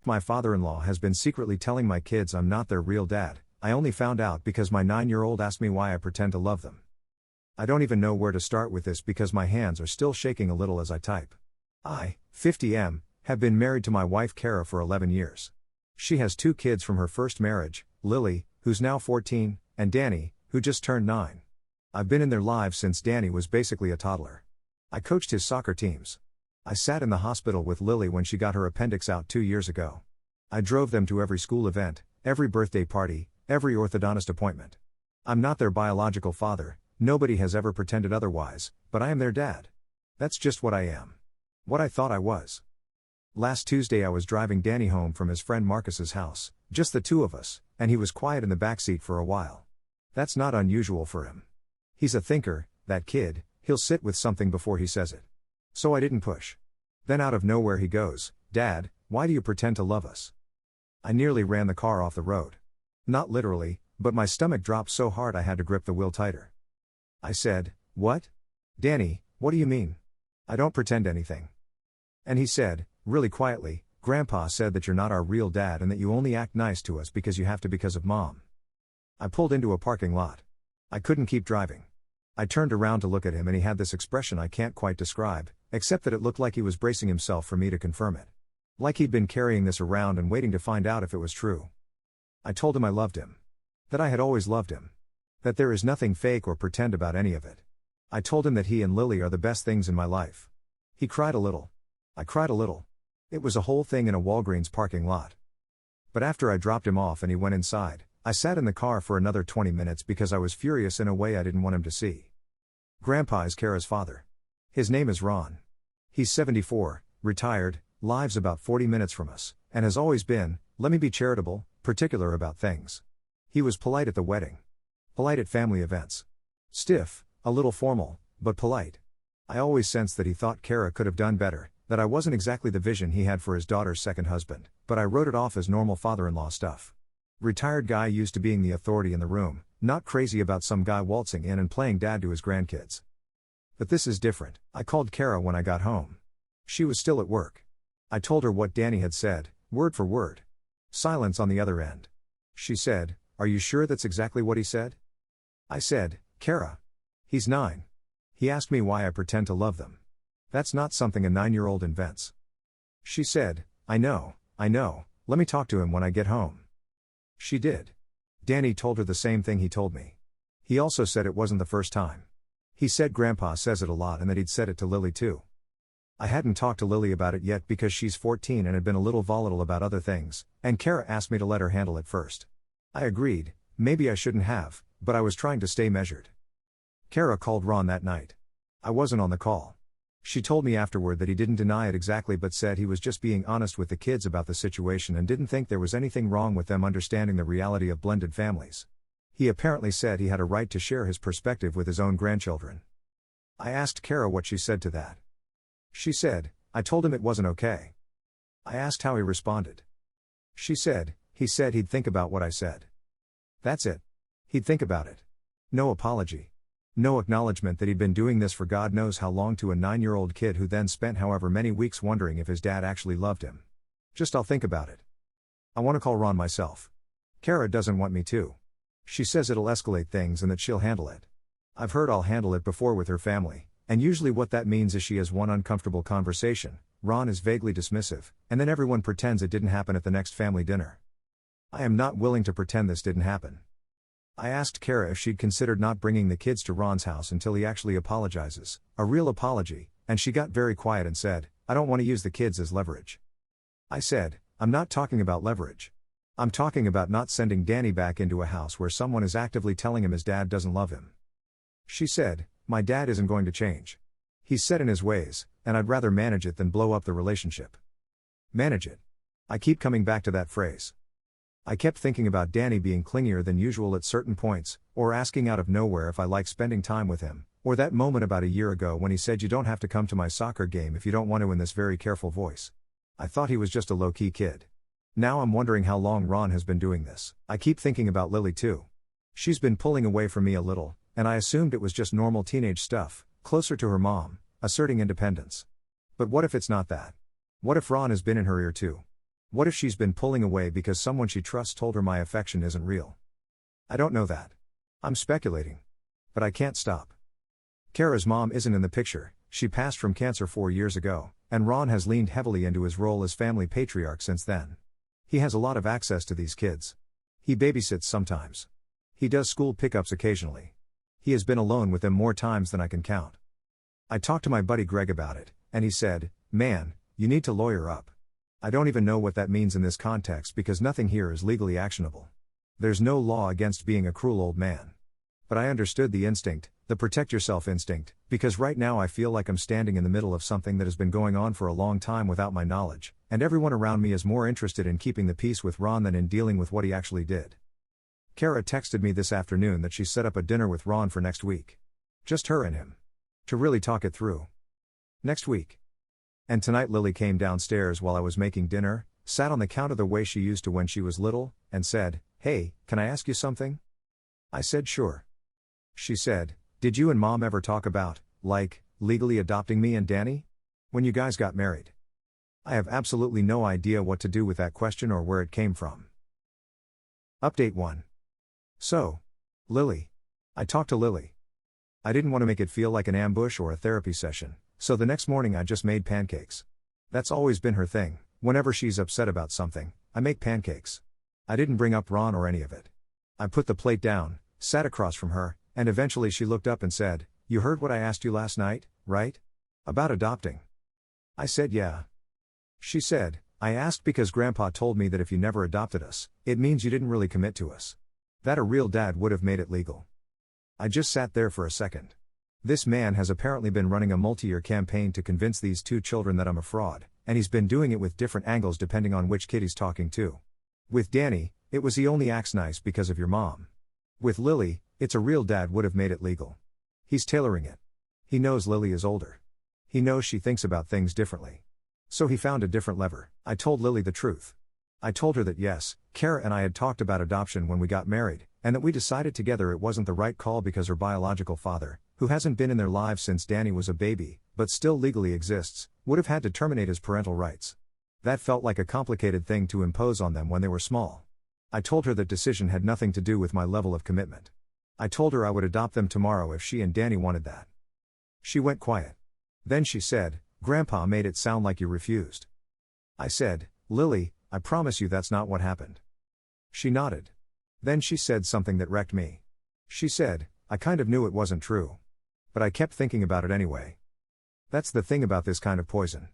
My father-in-law has been secretly telling my kids I'm not their real dad. I only found out because my 9-year-old asked me why I pretend to love them. I don't even know where to start with this because my hands are still shaking a little as I type. I, 50M, have been married to my wife Kara for 11 years. She has 2 kids from her first marriage, Lily, who's now 14, and Danny, who just turned 9. I've been in their lives since Danny was basically a toddler. I coached his soccer teams. I sat in the hospital with Lily when she got her appendix out 2 years ago. I drove them to every school event, every birthday party, every orthodontist appointment. I'm not their biological father, nobody has ever pretended otherwise, but I am their dad. That's just what I am. What I thought I was. Last Tuesday I was driving Danny home from his friend Marcus's house, just the 2 of us, and he was quiet in the backseat for a while. That's not unusual for him. He's a thinker, that kid, he'll sit with something before he says it. So I didn't push. Then out of nowhere he goes, "Dad, why do you pretend to love us?" I nearly ran the car off the road. Not literally, but my stomach dropped so hard I had to grip the wheel tighter. I said, "What? Danny, what do you mean? I don't pretend anything." And he said, really quietly, "Grandpa said that you're not our real dad and that you only act nice to us because you have to because of Mom." I pulled into a parking lot. I couldn't keep driving. I turned around to look at him and he had this expression I can't quite describe, except that it looked like he was bracing himself for me to confirm it. Like he'd been carrying this around and waiting to find out if it was true. I told him I loved him. That I had always loved him. That there is nothing fake or pretend about any of it. I told him that he and Lily are the best things in my life. He cried a little. I cried a little. It was a whole thing in a Walgreens parking lot. But after I dropped him off and he went inside, I sat in the car for another 20 minutes because I was furious in a way I didn't want him to see. Grandpa is Kara's father. His name is Ron. He's 74, retired, lives about 40 minutes from us, and has always been, let me be charitable, particular about things. He was polite at the wedding. Polite at family events. Stiff, a little formal, but polite. I always sensed that he thought Kara could have done better, that I wasn't exactly the vision he had for his daughter's second husband, but I wrote it off as normal father-in-law stuff. Retired guy used to being the authority in the room, not crazy about some guy waltzing in and playing dad to his grandkids. But this is different. I called Kara when I got home. She was still at work. I told her what Danny had said, word for word. Silence on the other end. She said, "Are you sure that's exactly what he said?" I said, "Kara. He's 9. He asked me why I pretend to love them. That's not something a 9-year-old invents." She said, I know, let me talk to him when I get home." She did. Danny told her the same thing he told me. He also said it wasn't the first time. He said Grandpa says it a lot and that he'd said it to Lily too. I hadn't talked to Lily about it yet because she's 14 and had been a little volatile about other things, and Kara asked me to let her handle it first. I agreed, maybe I shouldn't have, but I was trying to stay measured. Kara called Ron that night. I wasn't on the call. She told me afterward that he didn't deny it exactly but said he was just being honest with the kids about the situation and didn't think there was anything wrong with them understanding the reality of blended families. He apparently said he had a right to share his perspective with his own grandchildren. I asked Kara what she said to that. She said, "I told him it wasn't okay." I asked how he responded. She said, "He said he'd think about what I said." That's it. He'd think about it. No apology. No acknowledgement that he'd been doing this for God knows how long to a 9-year-old kid who then spent however many weeks wondering if his dad actually loved him. Just I'll think about it. I want to call Ron myself. Kara doesn't want me to. She says it'll escalate things and that she'll handle it. I've heard I'll handle it before with her family, and usually what that means is she has one uncomfortable conversation, Ron is vaguely dismissive, and then everyone pretends it didn't happen at the next family dinner. I am not willing to pretend this didn't happen. I asked Kara if she'd considered not bringing the kids to Ron's house until he actually apologizes, a real apology, and she got very quiet and said, "I don't want to use the kids as leverage." I said, "I'm not talking about leverage. I'm talking about not sending Danny back into a house where someone is actively telling him his dad doesn't love him." She said, "My dad isn't going to change. He's set in his ways, and I'd rather manage it than blow up the relationship." Manage it. I keep coming back to that phrase. I kept thinking about Danny being clingier than usual at certain points, or asking out of nowhere if I like spending time with him, or that moment about a year ago when he said you don't have to come to my soccer game if you don't want to in this very careful voice. I thought he was just a low-key kid. Now I'm wondering how long Ron has been doing this. I keep thinking about Lily too. She's been pulling away from me a little, and I assumed it was just normal teenage stuff, closer to her mom, asserting independence. But what if it's not that? What if Ron has been in her ear too? What if she's been pulling away because someone she trusts told her my affection isn't real? I don't know that. I'm speculating. But I can't stop. Kara's mom isn't in the picture. She passed from cancer 4 years ago, and Ron has leaned heavily into his role as family patriarch since then. He has a lot of access to these kids. He babysits sometimes. He does school pickups occasionally. He has been alone with them more times than I can count. I talked to my buddy Greg about it, and he said, "Man, you need to lawyer up." I don't even know what that means in this context because nothing here is legally actionable. There's no law against being a cruel old man. But I understood the instinct, the protect yourself instinct, because right now I feel like I'm standing in the middle of something that has been going on for a long time without my knowledge, and everyone around me is more interested in keeping the peace with Ron than in dealing with what he actually did. Kara texted me this afternoon that she set up a dinner with Ron for next week. Just her and him. To really talk it through. Next week. And tonight Lily came downstairs while I was making dinner, sat on the counter the way she used to when she was little, and said, "Hey, can I ask you something?" I said sure. She said, "Did you and Mom ever talk about, like, legally adopting me and Danny? When you guys got married?" I have absolutely no idea what to do with that question or where it came from. Update 1. So, Lily. I talked to Lily. I didn't want to make it feel like an ambush or a therapy session, so the next morning I just made pancakes. That's always been her thing. Whenever she's upset about something, I make pancakes. I didn't bring up Ron or any of it. I put the plate down, sat across from her, and eventually she looked up and said, "You heard what I asked you last night, right? About adopting." I said yeah. She said, "I asked because Grandpa told me that if you never adopted us, it means you didn't really commit to us. That a real dad would have made it legal." I just sat there for a second. This man has apparently been running a multi-year campaign to convince these 2 children that I'm a fraud, and he's been doing it with different angles depending on which kid he's talking to. With Danny, it was he only acts nice because of your mom. With Lily, it's a real dad would have made it legal. He's tailoring it. He knows Lily is older. He knows she thinks about things differently. So he found a different lever. I told Lily the truth. I told her that yes, Kara and I had talked about adoption when we got married, and that we decided together it wasn't the right call because her biological father, who hasn't been in their lives since Danny was a baby, but still legally exists, would have had to terminate his parental rights. That felt like a complicated thing to impose on them when they were small. I told her that decision had nothing to do with my level of commitment. I told her I would adopt them tomorrow if she and Danny wanted that. She went quiet. Then she said, "Grandpa made it sound like you refused." I said, "Lily, I promise you that's not what happened." She nodded. Then she said something that wrecked me. She said, "I kind of knew it wasn't true. But I kept thinking about it anyway." That's the thing about this kind of poison.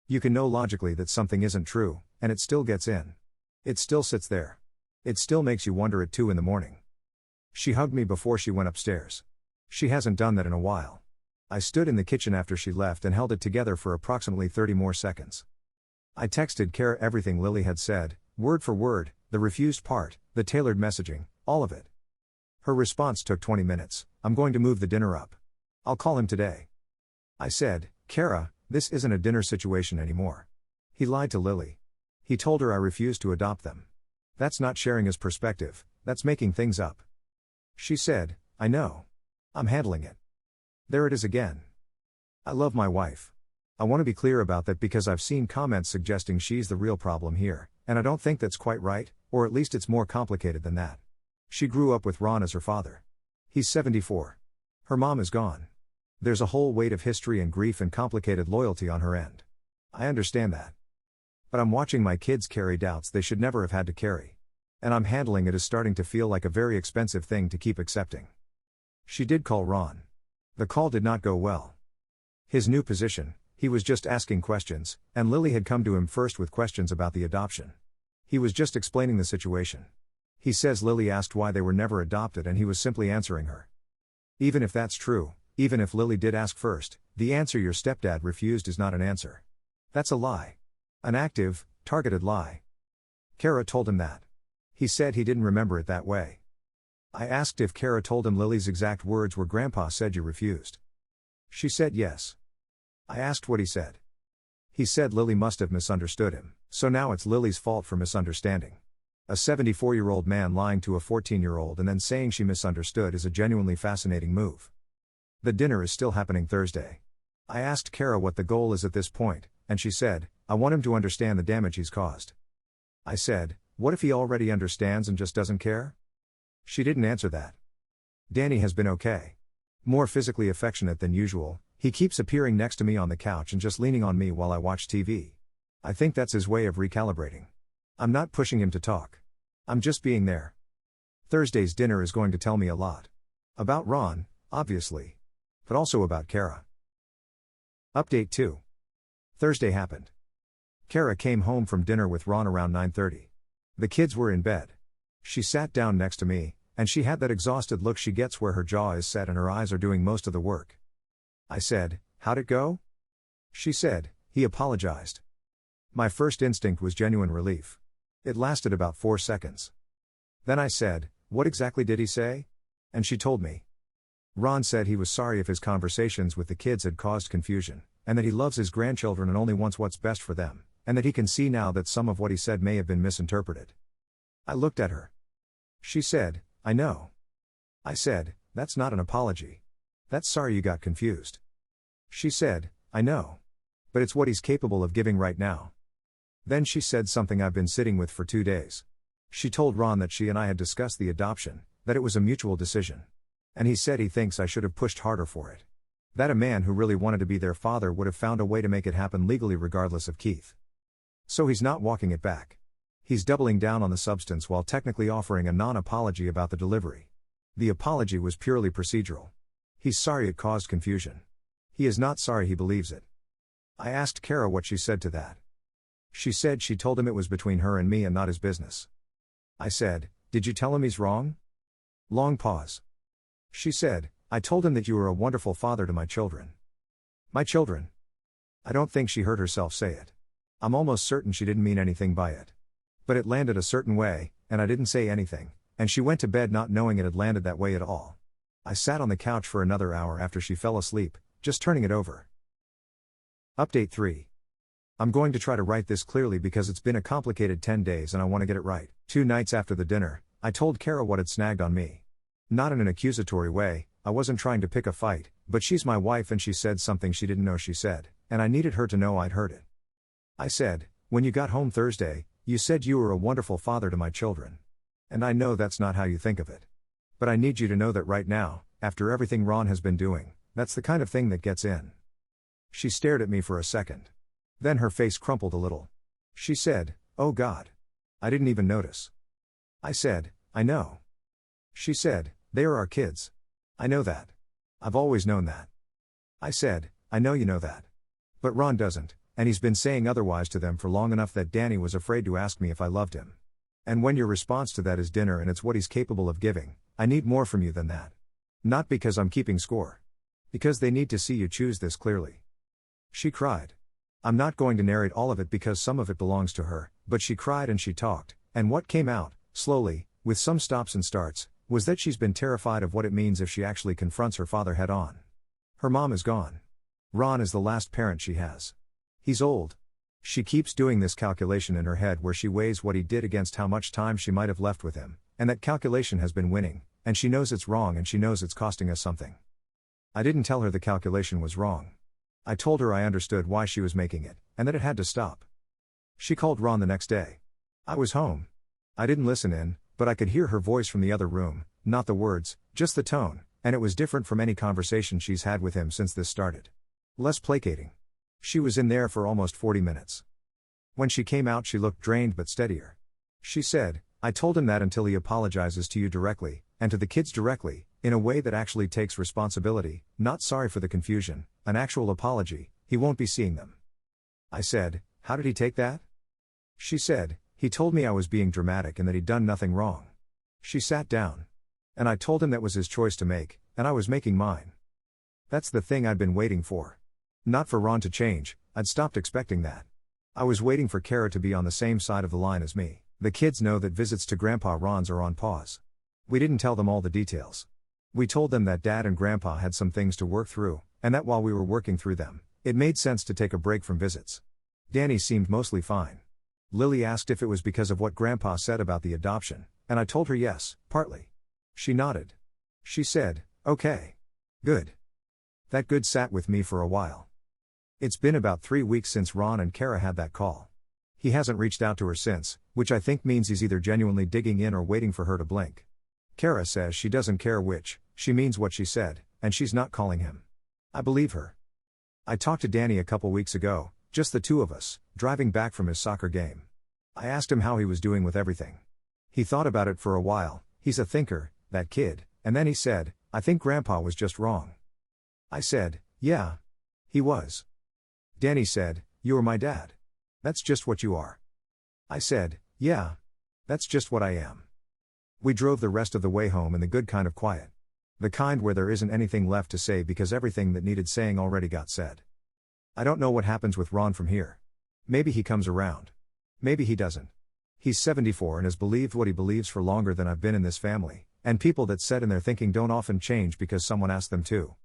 You can know logically that something isn't true, and it still gets in. It still sits there. It still makes you wonder at 2 in the morning. She hugged me before she went upstairs. She hasn't done that in a while. I stood in the kitchen after she left and held it together for approximately 30 more seconds. I texted Kara everything Lily had said, word for word, the refused part, the tailored messaging, all of it. Her response took 20 minutes, "I'm going to move the dinner up. I'll call him today." I said, "Kara, this isn't a dinner situation anymore." He lied to Lily. He told her I refused to adopt them. That's not sharing his perspective, that's making things up. She said, "I know. I'm handling it." There it is again. I love my wife. I want to be clear about that because I've seen comments suggesting she's the real problem here, and I don't think that's quite right, or at least it's more complicated than that. She grew up with Ron as her father. He's 74. Her mom is gone. There's a whole weight of history and grief and complicated loyalty on her end. I understand that. But I'm watching my kids carry doubts they should never have had to carry. And I'm handling it as starting to feel like a very expensive thing to keep accepting. She did call Ron. The call did not go well. His new position, he was just asking questions, and Lily had come to him first with questions about the adoption. He was just explaining the situation. He says Lily asked why they were never adopted and he was simply answering her. Even if that's true, even if Lily did ask first, the answer your stepdad refused is not an answer. That's a lie. An active, targeted lie. Kara told him that. He said he didn't remember it that way. I asked if Kara told him Lily's exact words were "Grandpa said you refused." She said yes. I asked what he said. He said Lily must have misunderstood him, so now it's Lily's fault for misunderstanding. A 74-year-old man lying to a 14-year-old and then saying she misunderstood is a genuinely fascinating move. The dinner is still happening Thursday. I asked Kara what the goal is at this point, and she said, "I want him to understand the damage he's caused." I said, what if he already understands and just doesn't care? She didn't answer that. Danny has been okay. More physically affectionate than usual, he keeps appearing next to me on the couch and just leaning on me while I watch TV. I think that's his way of recalibrating. I'm not pushing him to talk. I'm just being there. Thursday's dinner is going to tell me a lot. About Ron, obviously. But also about Kara. Update 2. Thursday happened. Kara came home from dinner with Ron around 9:30. The kids were in bed. She sat down next to me, and she had that exhausted look she gets where her jaw is set and her eyes are doing most of the work. I said, how'd it go? She said, he apologized. My first instinct was genuine relief. It lasted about 4 seconds. Then I said, what exactly did he say? And she told me. Ron said he was sorry if his conversations with the kids had caused confusion, and that he loves his grandchildren and only wants what's best for them, and that he can see now that some of what he said may have been misinterpreted. I looked at her. She said, I know. I said, that's not an apology. That's sorry you got confused. She said, I know. But it's what he's capable of giving right now. Then she said something I've been sitting with for 2 days. She told Ron that she and I had discussed the adoption, that it was a mutual decision. And he said he thinks I should have pushed harder for it. That a man who really wanted to be their father would have found a way to make it happen legally regardless of Keith. So he's not walking it back. He's doubling down on the substance while technically offering a non-apology about the delivery. The apology was purely procedural. He's sorry it caused confusion. He is not sorry he believes it. I asked Kara what she said to that. She said she told him it was between her and me and not his business. I said, did you tell him he's wrong? Long pause. She said, I told him that you were a wonderful father to my children. My children. I don't think she heard herself say it. I'm almost certain she didn't mean anything by it. But it landed a certain way, and I didn't say anything, and she went to bed not knowing it had landed that way at all. I sat on the couch for another hour after she fell asleep, just turning it over. Update 3. I'm going to try to write this clearly because it's been a complicated 10 days and I want to get it right. 2 nights after the dinner, I told Kara what had snagged on me. Not in an accusatory way, I wasn't trying to pick a fight, but she's my wife and she said something she didn't know she said, and I needed her to know I'd heard it. I said, when you got home Thursday, you said you were a wonderful father to my children. And I know that's not how you think of it. But I need you to know that right now, after everything Ron has been doing, that's the kind of thing that gets in. She stared at me for a second. Then her face crumpled a little. She said, oh God. I didn't even notice. I said, I know. She said, they are our kids. I know that. I've always known that. I said, I know you know that. But Ron doesn't, and he's been saying otherwise to them for long enough that Danny was afraid to ask me if I loved him. And when your response to that is dinner and it's what he's capable of giving, I need more from you than that. Not because I'm keeping score. Because they need to see you choose this clearly. She cried. I'm not going to narrate all of it because some of it belongs to her, but she cried and she talked, and what came out, slowly, with some stops and starts, was that she's been terrified of what it means if she actually confronts her father head on. Her mom is gone. Ron is the last parent she has. He's old. She keeps doing this calculation in her head where she weighs what he did against how much time she might have left with him, and that calculation has been winning, and she knows it's wrong and she knows it's costing us something. I didn't tell her the calculation was wrong. I told her I understood why she was making it, and that it had to stop. She called Ron the next day. I was home. I didn't listen in, but I could hear her voice from the other room, not the words, just the tone, and it was different from any conversation she's had with him since this started. Less placating. She was in there for almost 40 minutes. When she came out she looked drained but steadier. She said, I told him that until he apologizes to you directly, and to the kids directly, in a way that actually takes responsibility, not sorry for the confusion, an actual apology, he won't be seeing them. I said, how did he take that? She said, he told me I was being dramatic and that he'd done nothing wrong. She sat down. And I told him that was his choice to make, and I was making mine. That's the thing I'd been waiting for. Not for Ron to change, I'd stopped expecting that. I was waiting for Kara to be on the same side of the line as me. The kids know that visits to Grandpa Ron's are on pause. We didn't tell them all the details. We told them that Dad and Grandpa had some things to work through, and that while we were working through them, it made sense to take a break from visits. Danny seemed mostly fine. Lily asked if it was because of what Grandpa said about the adoption, and I told her yes, partly. She nodded. She said, okay. Good. That good sat with me for a while. It's been about 3 weeks since Ron and Kara had that call. He hasn't reached out to her since, which I think means he's either genuinely digging in or waiting for her to blink. Kara says she doesn't care which, she means what she said, and she's not calling him. I believe her. I talked to Danny a couple weeks ago, just the two of us, driving back from his soccer game. I asked him how he was doing with everything. He thought about it for a while. He's a thinker, that kid, and then he said, "I think Grandpa was just wrong." I said, "Yeah. He was." Danny said, "You are my dad. That's just what you are." I said, "Yeah. That's just what I am." We drove the rest of the way home in the good kind of quiet. The kind where there isn't anything left to say because everything that needed saying already got said. I don't know what happens with Ron from here. Maybe he comes around. Maybe he doesn't. He's 74 and has believed what he believes for longer than I've been in this family, and people that set in their thinking don't often change because someone asked them to.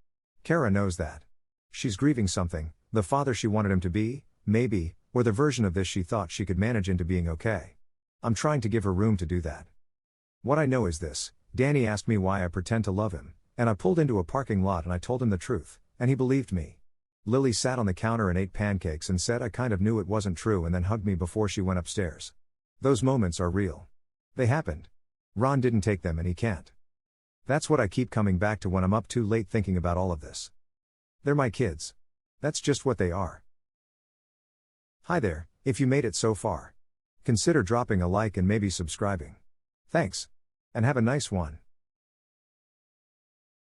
Kara knows that. She's grieving something, the father she wanted him to be, maybe, or the version of this she thought she could manage into being okay. I'm trying to give her room to do that. What I know is this: Danny asked me why I pretend to love him, and I pulled into a parking lot and I told him the truth, and he believed me. Lily sat on the counter and ate pancakes and said I kind of knew it wasn't true and then hugged me before she went upstairs. Those moments are real. They happened. Ron didn't take them and he can't. That's what I keep coming back to when I'm up too late thinking about all of this. They're my kids. That's just what they are. Hi there, if you made it so far. Consider dropping a like and maybe subscribing. Thanks. And have a nice one.